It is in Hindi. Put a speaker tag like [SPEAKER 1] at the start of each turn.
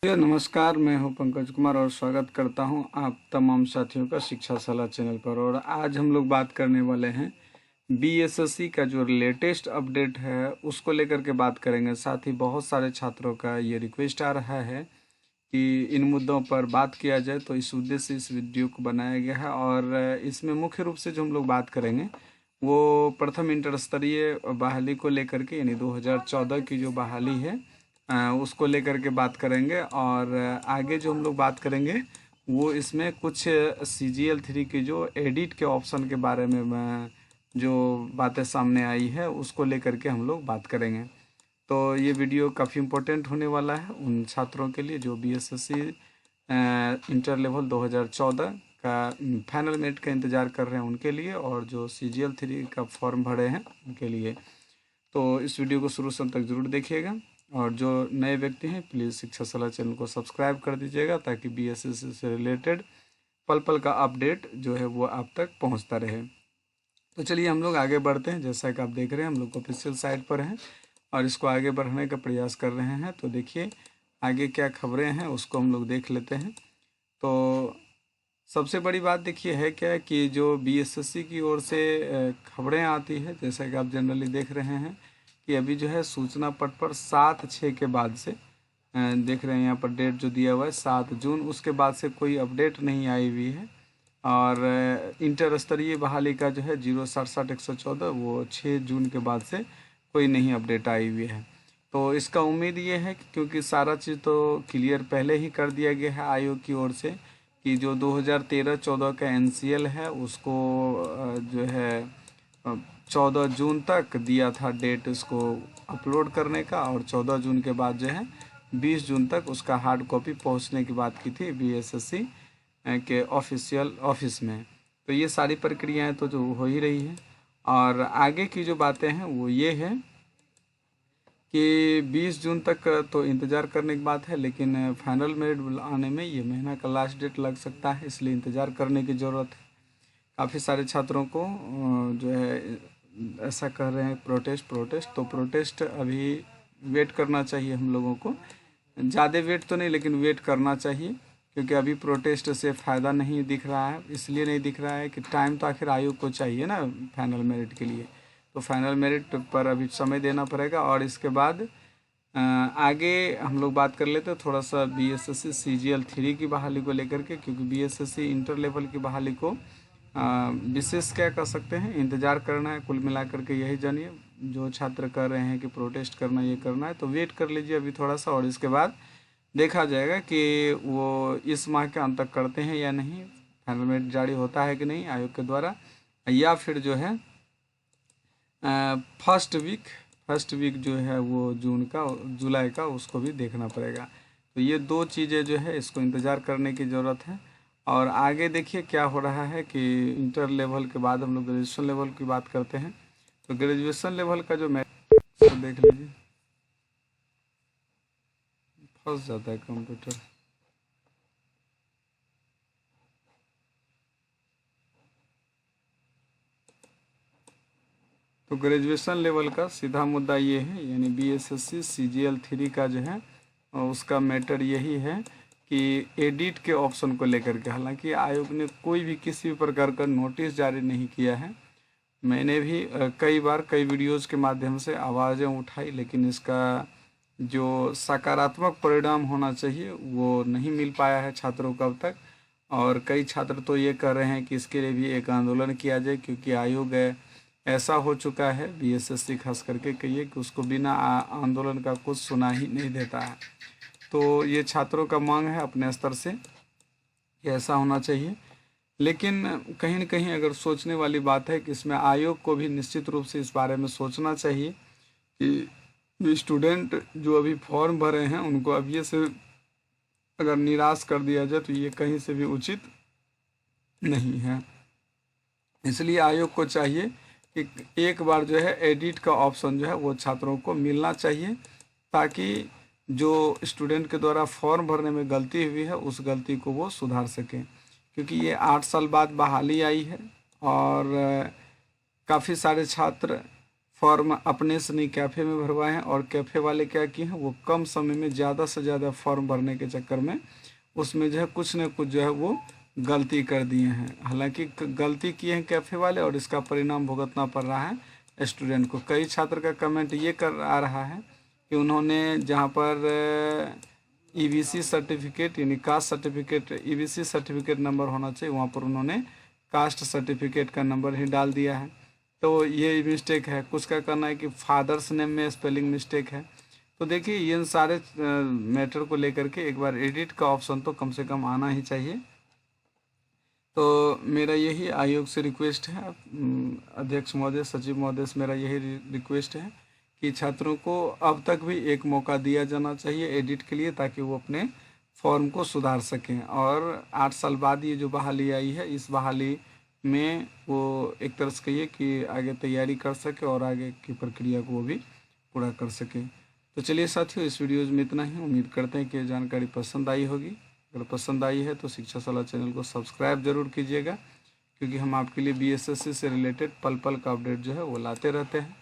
[SPEAKER 1] नमस्कार, मैं हूं पंकज कुमार और स्वागत करता हूं आप तमाम साथियों का शिक्षा सलाह चैनल पर। और आज हम लोग बात करने वाले हैं बीएसएससी का जो लेटेस्ट अपडेट है उसको लेकर के बात करेंगे। साथ ही बहुत सारे छात्रों का ये रिक्वेस्ट आ रहा है कि इन मुद्दों पर बात किया जाए, तो इस उद्देश्य से इस वीडियो को बनाया गया है। और इसमें मुख्य रूप से जो हम लोग बात करेंगे वो प्रथम इंटर स्तरीय बहाली को लेकर के, यानी 2014 की जो बहाली है उसको लेकर के बात करेंगे। और आगे जो हम लोग बात करेंगे वो इसमें कुछ CGL3 की जो एडिट के ऑप्शन के बारे में जो बातें सामने आई है उसको लेकर के हम लोग बात करेंगे। तो ये वीडियो काफ़ी इम्पोर्टेंट होने वाला है उन छात्रों के लिए जो बीएसएससी इंटर लेवल 2014 का फाइनल मेरिट का इंतज़ार कर रहे हैं उनके लिए, और जो CGL3 का फॉर्म भरे हैं उनके लिए। तो इस वीडियो को शुरू से अंत तक ज़रूर देखिएगा। और जो नए व्यक्ति हैं प्लीज़ शिक्षा सलाह चैनल को सब्सक्राइब कर दीजिएगा ताकि बीएसएससी से रिलेटेड पल पल का अपडेट जो है वो आप तक पहुंचता रहे। तो चलिए हम लोग आगे बढ़ते हैं। जैसा कि आप देख रहे हैं हम लोग ऑफिशियल साइट पर हैं और इसको आगे बढ़ाने का प्रयास कर रहे हैं। तो देखिए आगे क्या खबरें हैं उसको हम लोग देख लेते हैं। तो सबसे बड़ी बात देखिए है क्या कि जो बीएसएससी की ओर से खबरें आती है, जैसा कि आप जनरली देख रहे हैं कि अभी जो है सूचना पट पर 7/6 के बाद से देख रहे हैं यहाँ पर डेट जो दिया हुआ है 7 जून, उसके बाद से कोई अपडेट नहीं आई हुई है। और इंटर स्तरीय बहाली का जो है 067-114 वो 6 जून के बाद से कोई नहीं अपडेट आई हुई है। तो इसका उम्मीद ये है कि क्योंकि सारा चीज़ तो क्लियर पहले ही कर दिया गया है आयोग की ओर से कि जो 2013-14 का NCL है उसको जो है 14 जून तक दिया था डेट उसको अपलोड करने का, और 14 जून के बाद जो है 20 जून तक उसका हार्ड कॉपी पहुंचने की बात की थी बीएसएससी के ऑफिशियल ऑफिस में। तो ये सारी प्रक्रियाएं तो जो हो ही रही है। और आगे की जो बातें हैं वो ये है कि 20 जून तक तो इंतज़ार करने की बात है, लेकिन फाइनल मेरिट आने में ये महीना का लास्ट डेट लग सकता है, इसलिए इंतज़ार करने की ज़रूरत है। काफ़ी सारे छात्रों को जो है ऐसा कर रहे हैं प्रोटेस्ट। तो प्रोटेस्ट अभी वेट करना चाहिए हम लोगों को, ज़्यादा वेट तो नहीं लेकिन वेट करना चाहिए, क्योंकि अभी प्रोटेस्ट से फ़ायदा नहीं दिख रहा है। इसलिए नहीं दिख रहा है कि टाइम तो आखिर आयोग को चाहिए ना फाइनल मेरिट के लिए, तो फाइनल मेरिट पर अभी समय देना पड़ेगा। और इसके बाद आगे हम लोग बात कर लेते हैं थोड़ा सा बीएसएससी CGL3 की बहाली को लेकर के, क्योंकि बीएसएससी इंटर लेवल की बहाली को विशेष क्या कर सकते हैं, इंतज़ार करना है। कुल मिलाकर के यही जानिए, जो छात्र कर रहे हैं कि प्रोटेस्ट करना ये करना है तो वेट कर लीजिए अभी थोड़ा सा, और इसके बाद देखा जाएगा कि वो इस माह के अंत तक करते हैं या नहीं, फाइनल मेरिट जारी होता है कि नहीं आयोग के द्वारा, या फिर जो है फर्स्ट वीक जो है वो जुलाई का उसको भी देखना पड़ेगा। तो ये दो चीज़ें जो है इसको इंतज़ार करने की ज़रूरत है। और आगे देखिए क्या हो रहा है कि इंटर लेवल के बाद हम लोग ग्रेजुएशन लेवल की बात करते हैं। तो ग्रेजुएशन लेवल का जो मैथ देख लीजिए, फंस जाता है कंप्यूटर। तो ग्रेजुएशन लेवल का सीधा मुद्दा ये है, यानी बीएसएससी CGL3 का जो है उसका मैटर यही है कि एडिट के ऑप्शन को लेकर के, हालांकि आयोग ने कोई भी किसी भी प्रकार का नोटिस जारी नहीं किया है। मैंने भी कई बार कई वीडियोज़ के माध्यम से आवाज़ें उठाई, लेकिन इसका जो सकारात्मक परिणाम होना चाहिए वो नहीं मिल पाया है छात्रों को अब तक। और कई छात्र तो ये कर रहे हैं कि इसके लिए भी एक आंदोलन किया जाए, क्योंकि आयोग ऐसा हो चुका है बीएसएससी खास करके कहिए कि उसको बिना आंदोलन का कुछ सुना ही नहीं देता है। तो ये छात्रों का मांग है अपने स्तर से कि ऐसा होना चाहिए। लेकिन कहीं न कहीं अगर सोचने वाली बात है कि इसमें आयोग को भी निश्चित रूप से इस बारे में सोचना चाहिए कि स्टूडेंट जो अभी फॉर्म भरे हैं उनको अभी से अगर निराश कर दिया जाए तो ये कहीं से भी उचित नहीं है। इसलिए आयोग को चाहिए कि एक बार जो है एडिट का ऑप्शन जो है वो छात्रों को मिलना चाहिए, ताकि जो स्टूडेंट के द्वारा फॉर्म भरने में गलती हुई है उस गलती को वो सुधार सकें। क्योंकि ये 8 साल बाद बहाली आई है और काफ़ी सारे छात्र फॉर्म अपने से नहीं कैफ़े में भरवाए हैं, और कैफ़े वाले क्या किए हैं, वो कम समय में ज़्यादा से ज़्यादा फॉर्म भरने के चक्कर में उसमें जो है कुछ न कुछ जो है वो गलती कर दिए हैं। हालांकि गलती किए हैं कैफ़े वाले, और इसका परिणाम भुगतना पड़ रहा है स्टूडेंट को। कई छात्र का कमेंट ये कर आ रहा है कि उन्होंने जहाँ पर ईबीसी सर्टिफिकेट यानी caste certificate, EBC certificate number होना चाहिए, वहाँ पर उन्होंने कास्ट सर्टिफिकेट का नंबर ही डाल दिया है। तो ये मिस्टेक है। कुछ का कहना है कि फादर्स नेम में स्पेलिंग मिस्टेक है। तो देखिए, ये सारे मैटर को लेकर के एक बार एडिट का ऑप्शन तो कम से कम आना ही चाहिए। तो मेरा यही आयोग से रिक्वेस्ट है, अध्यक्ष महोदय, सचिव महोदय से मेरा यही रिक्वेस्ट है कि छात्रों को अब तक भी एक मौका दिया जाना चाहिए एडिट के लिए, ताकि वो अपने फॉर्म को सुधार सकें। और 8 साल बाद ये जो बहाली आई है, इस बहाली में वो एक तरह से कहिए कि आगे तैयारी कर सके और आगे की प्रक्रिया को वो भी पूरा कर सके। तो चलिए साथियों, इस वीडियो में इतना ही। उम्मीद करते हैं कि जानकारी पसंद आई होगी। अगर पसंद आई है तो शिक्षा सलाह चैनल को सब्सक्राइब जरूर कीजिएगा, क्योंकि हम आपके लिए बीएसएससी से रिलेटेड पल पल का अपडेट जो है वो लाते रहते हैं।